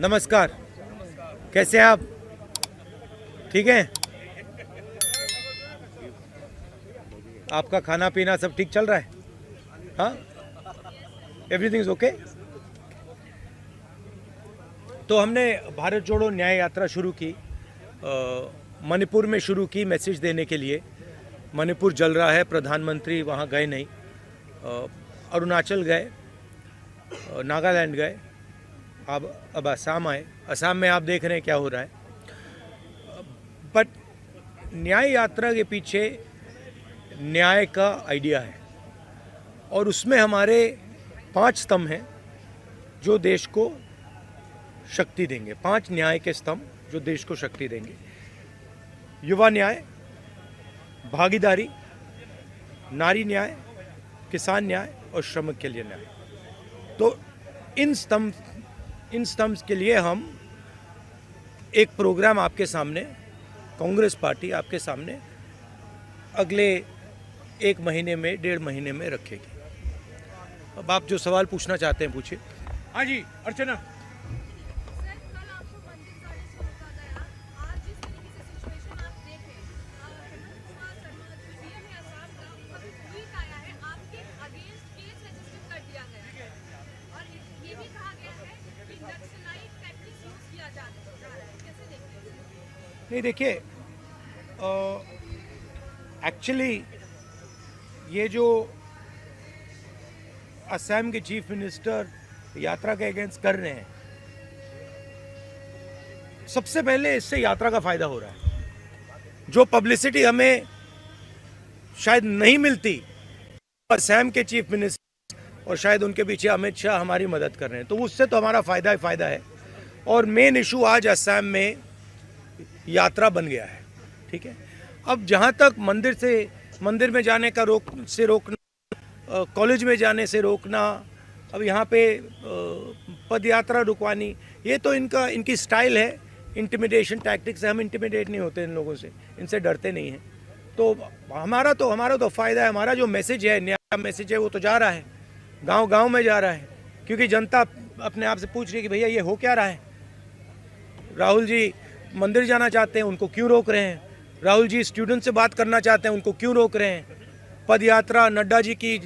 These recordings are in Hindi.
नमस्कार, कैसे हैं आप? ठीक हैं? आपका खाना पीना सब ठीक चल रहा है? हाँ, एवरीथिंग इज ओके। तो हमने भारत जोड़ो न्याय यात्रा शुरू की, मणिपुर में शुरू की मैसेज देने के लिए। मणिपुर जल रहा है, प्रधानमंत्री वहाँ गए नहीं, अरुणाचल गए, नागालैंड गए, अब असम आए। असम में आप देख रहे हैं क्या हो रहा है। बट न्याय यात्रा के पीछे न्याय का आइडिया है और उसमें हमारे 5 स्तंभ हैं जो देश को शक्ति देंगे। 5 न्याय के स्तंभ जो देश को शक्ति देंगे। युवा न्याय, भागीदारी, नारी न्याय, किसान न्याय और श्रमिक के लिए न्याय। तो इन स्तंभ के लिए हम एक प्रोग्राम आपके सामने, कांग्रेस पार्टी आपके सामने अगले 1 महीने में, 1.5 महीने में रखेगी। अब आप जो सवाल पूछना चाहते हैं पूछिए। हाँ जी, अर्चना। नहीं, देखिए, एक्चुअली ये जो असम के चीफ मिनिस्टर यात्रा के अगेंस्ट कर रहे हैं, सबसे पहले इससे यात्रा का फायदा हो रहा है। जो पब्लिसिटी हमें शायद नहीं मिलती, असम के चीफ मिनिस्टर और शायद उनके पीछे अमित शाह हमारी मदद कर रहे हैं, तो उससे तो हमारा फायदा ही फायदा है। और मेन इशू आज असम में यात्रा बन गया है, ठीक है। अब जहाँ तक मंदिर में जाने का रोकना, कॉलेज में जाने से रोकना, अब यहाँ पे पद यात्रा रुकवानी, ये तो इनकी स्टाइल है, इंटिमिडेशन टैक्टिक्स है। हम इंटिमिडेट नहीं होते इन लोगों से, इनसे डरते नहीं हैं। तो हमारा तो फ़ायदा है। हमारा जो मैसेज है, नया मैसेज है, वो तो जा रहा है, गांव में जा रहा है, क्योंकि जनता अपने आप से पूछ रही है कि भैया ये हो क्या रहा है। राहुल जी मंदिर जाना चाहते हैं, उनको क्यों रोक रहे हैं? राहुल जी स्टूडेंट से बात करना चाहते हैं, उनको क्यों रोक रहे हैं? पद यात्रा नड्डा जी की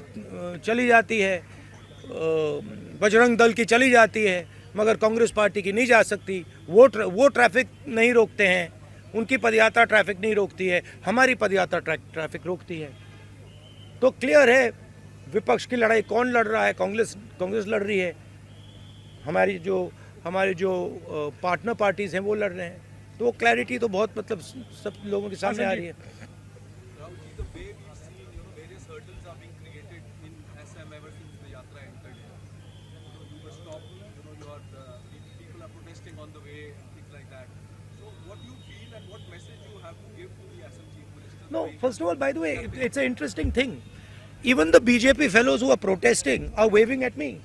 चली जाती है, बजरंग दल की चली जाती है, मगर कांग्रेस पार्टी की नहीं जा सकती। वो ट्रैफिक नहीं रोकते हैं, उनकी पदयात्रा ट्रैफिक नहीं रोकती है, हमारी पदयात्रा ट्रैफिक रोकती है। तो क्लियर है विपक्ष की लड़ाई कौन लड़ रहा है? कांग्रेस लड़ रही है, हमारे जो पार्टनर पार्टीज हैं वो लड़ रहे हैं। तो वो क्लैरिटी तो बहुत, मतलब सब लोगों के सामने आ रही है। No, first of all, by the way, it's an interesting thing. Even the BJP fellows who are protesting are waving at me.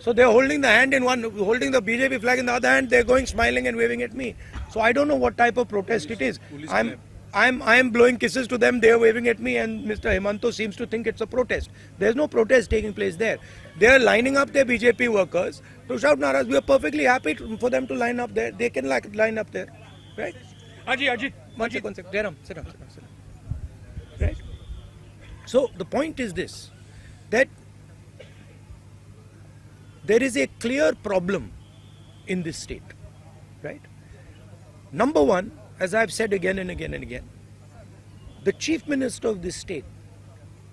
So they're holding the hand in one, holding the BJP flag in the other hand. They're going smiling and waving at me. So I don't know what type of protest it is. I'm blowing kisses to them. They're waving at me, and Mr. Hemanto seems to think it's a protest. There's no protest taking place there. They're lining up their BJP workers to shout naras. We are perfectly happy for them to line up there. They can line up there, right? Ajit. One second. Sit down. Right? So the point is this, that there is a clear problem in this state, right? Number one, as I've said again and again, the chief minister of this state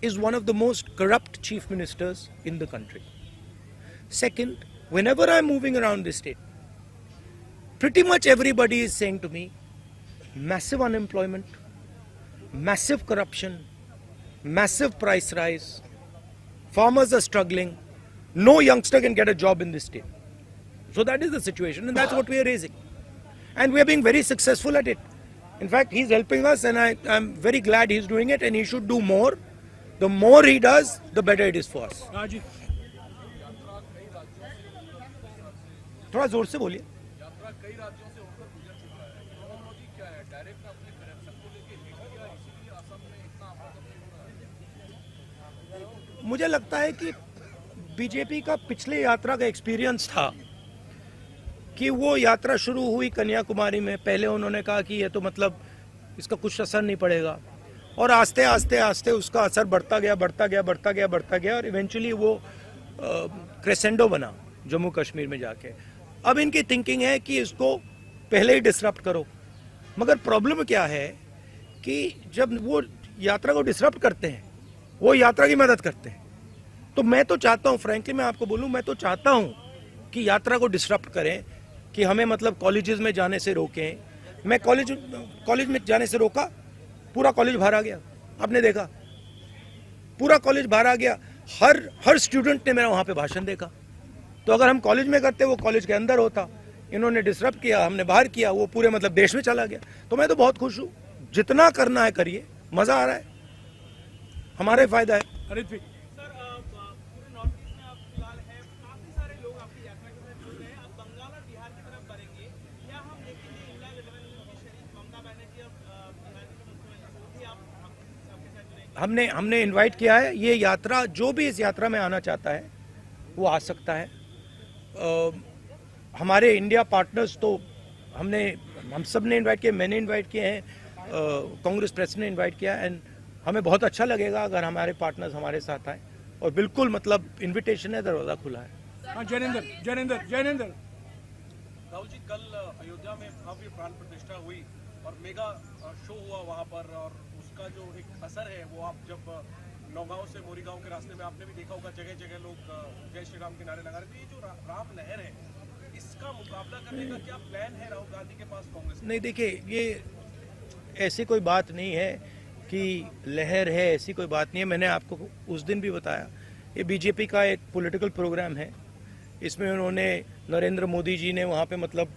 is one of the most corrupt chief ministers in the country. Second, whenever I'm moving around this state, pretty much everybody is saying to me, massive unemployment, massive corruption, massive price rise, farmers are struggling, no youngster can get a job in this state. So that is the situation, and that's what we are raising. And we are being very successful at it. In fact, he's helping us, and I'm very glad he's doing it, and he should do more. The more he does, the better it is for us. थोड़ा जोर से बोलिए। मुझे लगता है कि बीजेपी का पिछले यात्रा का एक्सपीरियंस था कि वो यात्रा शुरू हुई कन्याकुमारी में। पहले उन्होंने कहा कि ये तो मतलब इसका कुछ असर नहीं पड़ेगा, और आस्ते आस्ते आस्ते उसका असर बढ़ता गया बढ़ता गया बढ़ता गया बढ़ता गया, और इवेंचुअली वो क्रेसेंडो बना जम्मू कश्मीर में जाके। अब इनकी थिंकिंग है कि इसको पहले ही डिसरप्ट करो, मगर प्रॉब्लम क्या है कि जब वो यात्रा को डिसरप्ट करते हैं, वो यात्रा की मदद करते हैं। तो मैं तो चाहता हूँ, फ्रैंकली मैं आपको बोलूँ, मैं तो चाहता हूँ कि यात्रा को डिसरप्ट करें, कि हमें मतलब कॉलेजेस में जाने से रोकें। मैं कॉलेज में जाने से रोका, पूरा कॉलेज बाहर आ गया, आपने देखा, पूरा कॉलेज बाहर आ गया। हर स्टूडेंट ने मेरा वहाँ पे भाषण देखा। तो अगर हम कॉलेज में करते, वो कॉलेज के अंदर होता। इन्होंने डिसरप्ट किया, हमने बाहर किया, वो पूरे मतलब देश में चला गया। तो मैं तो बहुत खुश हूँ, जितना करना है करिए, मजा आ रहा है, हमारा ही फायदा है। अरित भी सर पूरे नॉर्थ ईस्ट में आप फिलहाल है, काफी सारे लोग आपकी यात्रा के साथ जुड़ रहे हैं। अब बंगाल और बिहार की तरफ बढ़ेंगे, क्या हम देखेंगे इंडिया गठबंधन की शरीफ ममता बनर्जी अब बिहार के मुख्यमंत्री, वो भी आपके साथ जुड़ेंगे? हमने इनवाइट किया है। ये यात्रा, जो भी इस यात्रा में आना चाहता है वो आ सकता है। हमारे इंडिया पार्टनर्स तो हम सब ने इनवाइट किए, मैंने इनवाइट किए हैं, कांग्रेस प्रेसिडेंट ने इनवाइट किया, एंड हमें बहुत अच्छा लगेगा अगर हमारे पार्टनर्स हमारे साथ आए। और बिल्कुल मतलब इनविटेशन है, दरवाज़ा खुला है। हाँ, जैनेंद्र जैनेंद्र जैनेंद्र राहुल जी, कल अयोध्या में भव्य प्राण प्रतिष्ठा हुई और मेगा शो हुआ वहां पर, और उसका जो एक असर है वो आप जब नौगांव से मोरीगांव के रास्ते में आपने भी देखा होगा, जगह जगह लोग जय श्री राम के नारे लगा रहे थे। ये जो राम लहर है, इसका मुकाबला करने का क्या प्लान है राहुल गांधी के पास, कांग्रेस? नहीं, देखिए, ये ऐसी कोई बात नहीं है कि लहर है, ऐसी कोई बात नहीं है। मैंने आपको उस दिन भी बताया, ये बीजेपी का एक पॉलिटिकल प्रोग्राम है। इसमें उन्होंने, नरेंद्र मोदी जी ने वहाँ पे मतलब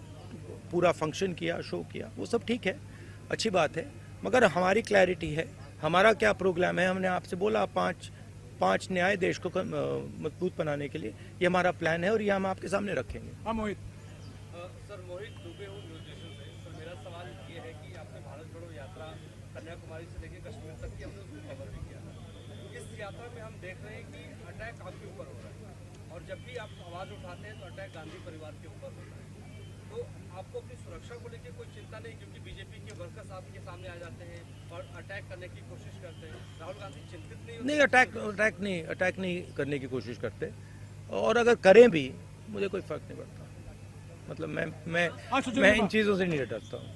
पूरा फंक्शन किया, शो किया, वो सब ठीक है, अच्छी बात है। मगर हमारी क्लैरिटी है, हमारा क्या प्रोग्राम है। हमने आपसे बोला पांच न्याय देश को मजबूत बनाने के लिए, ये हमारा प्लान है, और ये हम आपके सामने रखेंगे। हाँ मोहित। सर, मोहित दुबे हूँ न्यूज नेशन से। सर, मेरा सवाल ये है कि आपने भारत जोड़ो यात्रा कन्याकुमारी से लेकर कश्मीर तक की, हमने उसको कवर भी किया था। इस यात्रा में हम देख रहे हैं कि अटैक आपके ऊपर हो रहा है, और जब भी आप आवाज़ उठाते हैं तो अटैक गांधी परिवार के ऊपर होता है। तो आपको अपनी सुरक्षा को लेकर कोई चिंता नहीं, क्योंकि बीजेपी के वर्कर्स आपके सामने आ जाते हैं और अटैक करने की कोशिश करते हैं। राहुल गांधी चिंतित नहीं होते? नहीं, अटैक नहीं करने की कोशिश करते, और अगर करें भी मुझे कोई फर्क नहीं पड़ता। मतलब मैं इन चीज़ों से नहीं डरता हूँ।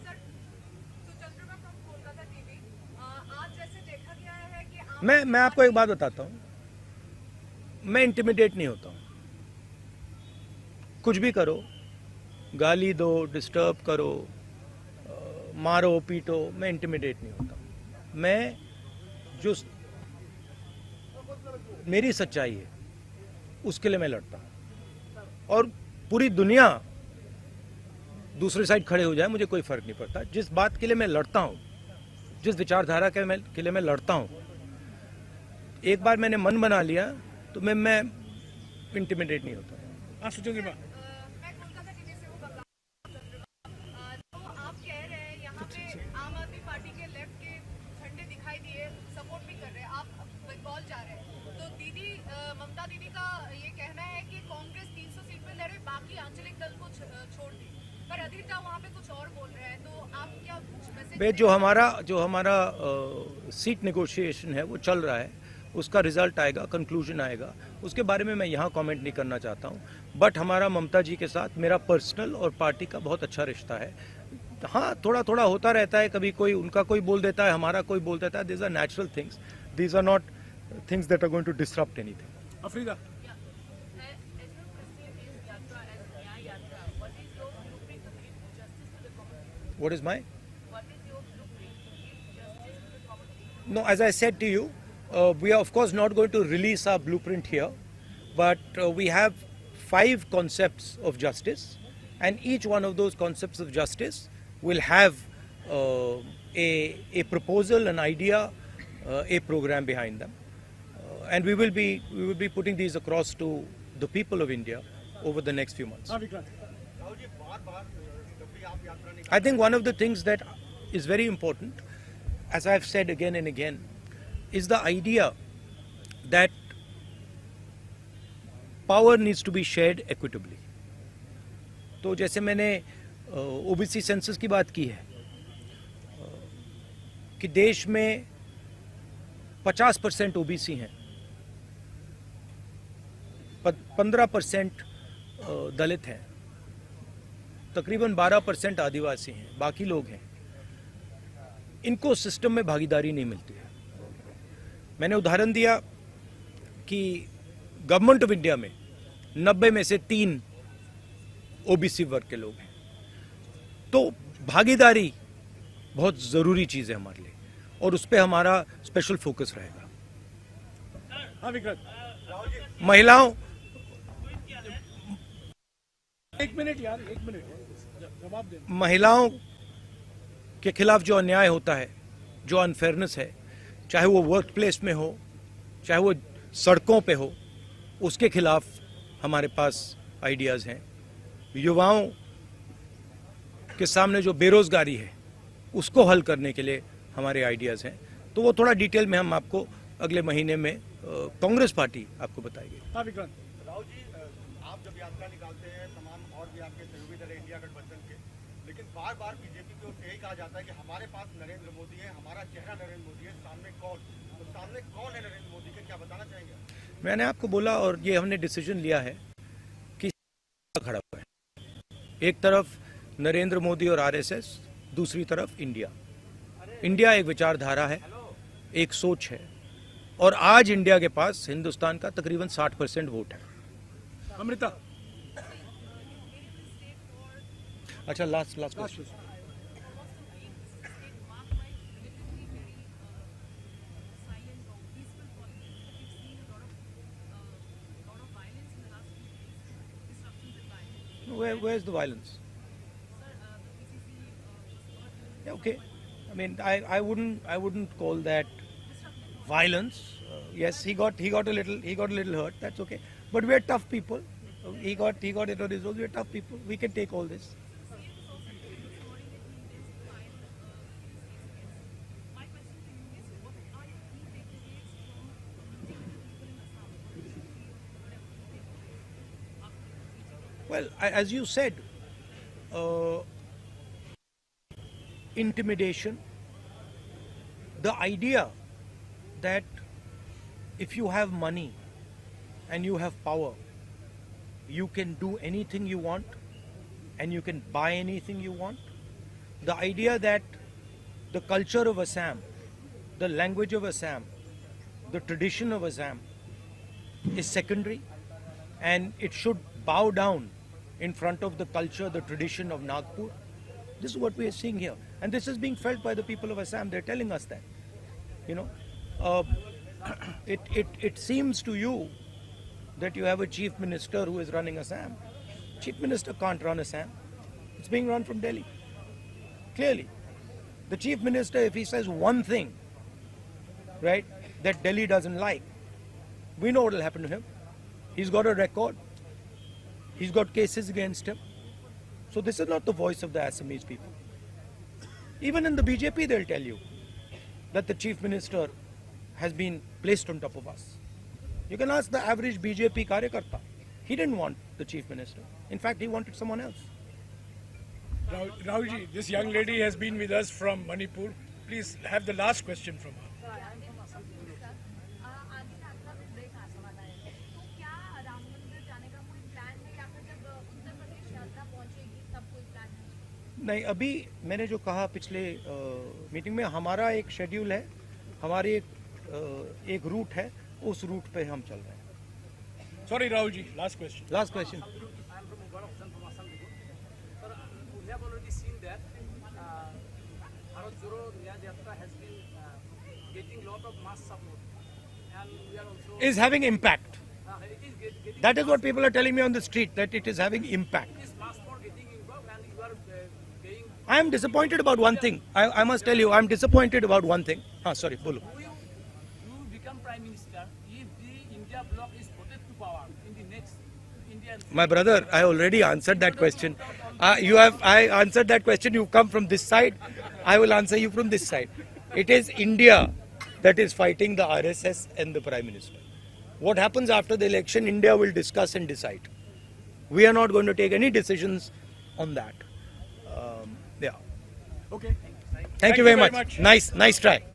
मैं आपको एक बात बताता हूँ, मैं इंटिमिडेट नहीं होता हूँ। कुछ भी करो, गाली दो, डिस्टर्ब करो, मारो पीटो, मैं इंटिमिडेट नहीं होता। मैं जो मेरी सच्चाई है उसके लिए मैं लड़ता हूँ, और पूरी दुनिया दूसरी साइड खड़े हो जाए, मुझे कोई फर्क नहीं पड़ता। जिस बात के लिए मैं लड़ता हूँ, जिस विचारधारा के लिए मैं लड़ता हूँ, एक बार मैंने मन बना लिया तो मैं इंटिमिडेट नहीं होता। हाँ, सुचंद्र बा मैं कोलकाता टीवी से हूँ, तो आप कह रहे हैं यहाँ पे आम आदमी पार्टी के लेफ्ट के झंडे दिखाई दिए, सपोर्ट भी कर रहे हैं, आप बंगाल जा रहे हैं। तो दीदी, ममता दीदी का ये कहना है कि कांग्रेस 300 सीट पे लड़े, बाकी आंचलिक दल को छोड़ दी, पर अधीर झा वहाँ पे कुछ और बोल रहे हैं। तो आप क्या मैसेज? जो हमारा सीट नेगोशिएशन है वो चल रहा है, उसका रिजल्ट आएगा, कंक्लूजन आएगा, उसके बारे में मैं यहाँ कमेंट नहीं करना चाहता हूँ। बट हमारा ममता जी के साथ मेरा पर्सनल और पार्टी का बहुत अच्छा रिश्ता है। हाँ, थोड़ा थोड़ा होता रहता है, कभी कोई उनका कोई बोल देता है, हमारा कोई बोल देता है। These are natural things, these are not things that are going to disrupt anything. Afrida What is my? No, as I said to you, we are of course not going to release our blueprint here, but we have 5 concepts of justice, and each one of those concepts of justice will have a proposal, an idea, a program behind them, and we will be putting these across to the people of India over the next few months. हाँ, Vikrant. I think one of the things that is very important, as I've said again and again, is the idea that power needs to be shared equitably. तो जैसे मैंने ओबीसी सेंसस की बात की है कि देश में 50% ओबीसी हैं, 15% दलित हैं, तकरीबन 12% आदिवासी हैं, बाकी लोग हैं। इनको सिस्टम में भागीदारी नहीं मिलती है। मैंने उदाहरण दिया कि गवर्नमेंट ऑफ इंडिया में 90 में से 3 ओबीसी वर्ग के लोग हैं। तो भागीदारी बहुत ज़रूरी चीज़ है हमारे लिए और उस पर हमारा स्पेशल फोकस रहेगा। हाँ विक्रांत, महिलाओं, 1 मिनट यार, 1 मिनट जवाब दे। महिलाओं के खिलाफ जो अन्याय होता है, जो अनफेयरनेस है, चाहे वो वर्क प्लेस में हो, चाहे वो सड़कों पे हो, उसके खिलाफ हमारे पास आइडियाज़ हैं। युवाओं के सामने जो बेरोजगारी है उसको हल करने के लिए हमारे आइडियाज़ हैं। तो वो थोड़ा डिटेल में हम आपको अगले महीने में कांग्रेस पार्टी आपको बताएगी। हाँ विक्रांत, राहुल जी, आप जब यात्रा निकालते हैं तमाम और भी आपके सहयोगी दल है इंडिया गठबंधन के, लेकिन बार बार बीजेपी की ओर से यही कहा जाता है कि हमारे पास नरेंद्र मोदी है, हमारा चेहरा नरेंद्र मोदी है, सामने कौन, तो सामने कौन है नरेंद्र मोदी के, क्या बताना चाहेंगे? मैंने आपको बोला और ये हमने डिसीजन लिया है कि खड़ा हुआ है, एक तरफ नरेंद्र मोदी और आरएसएस, दूसरी तरफ इंडिया। इंडिया एक विचारधारा है, एक सोच है और आज इंडिया के पास हिंदुस्तान का तकरीबन 60% वोट है। अमृता, अच्छा, last question. Where's the violence? Yeah, okay. I mean, I wouldn't call that violence. Yes, he got a little hurt. That's okay. But we're tough people. He got it on his own. We're tough people. We can take all this. Well, as you said, intimidation, the idea that if you have money and you have power, you can do anything you want and you can buy anything you want. The idea that the culture of Assam, the language of Assam, the tradition of Assam is secondary and it should bow down in front of the culture, the tradition of Nagpur. This is what we are seeing here. And this is being felt by the people of Assam. They're telling us that. You know, it seems to you that you have a chief minister who is running Assam. Chief minister can't run Assam. It's being run from Delhi. Clearly. The chief minister, if he says one thing, right, that Delhi doesn't like, we know what will happen to him. He's got a record. He's got cases against him. So this is not the voice of the Assamese people. Even in the BJP, they'll tell you that the chief minister has been placed on top of us. You can ask the average BJP karyakarta. He didn't want the chief minister. In fact, he wanted someone else. Rahul ji, this young lady has been with us from Manipur. Please have the last question from her. नहीं, अभी मैंने जो कहा पिछले मीटिंग में, हमारा एक शेड्यूल है, हमारी एक रूट है, उस रूट पे हम चल रहे हैं। Sorry Rahul ji, last question. Last question. I am from Mumbai, Hussain from Assam. Sir, we have already seen that Bharat Joro Nyaya Yatra has been getting lot of mass support, and we are also Is having impact. it is getting That is what people are telling me on the street, that it is having impact. this mass for getting involved, and you are paying. I am disappointed about one thing. I must tell you, I am disappointed about one thing. Sorry, bolo. You become Prime Minister if the India bloc is voted to power in the next Indian. My brother, I already answered that question. I answered that question. You come from this side. I will answer you from this side. It is India that is fighting the RSS and the Prime Minister. What happens after the election, India will discuss and decide. We are not going to take any decisions on that. Yeah. Okay. Thank you very much. Nice try.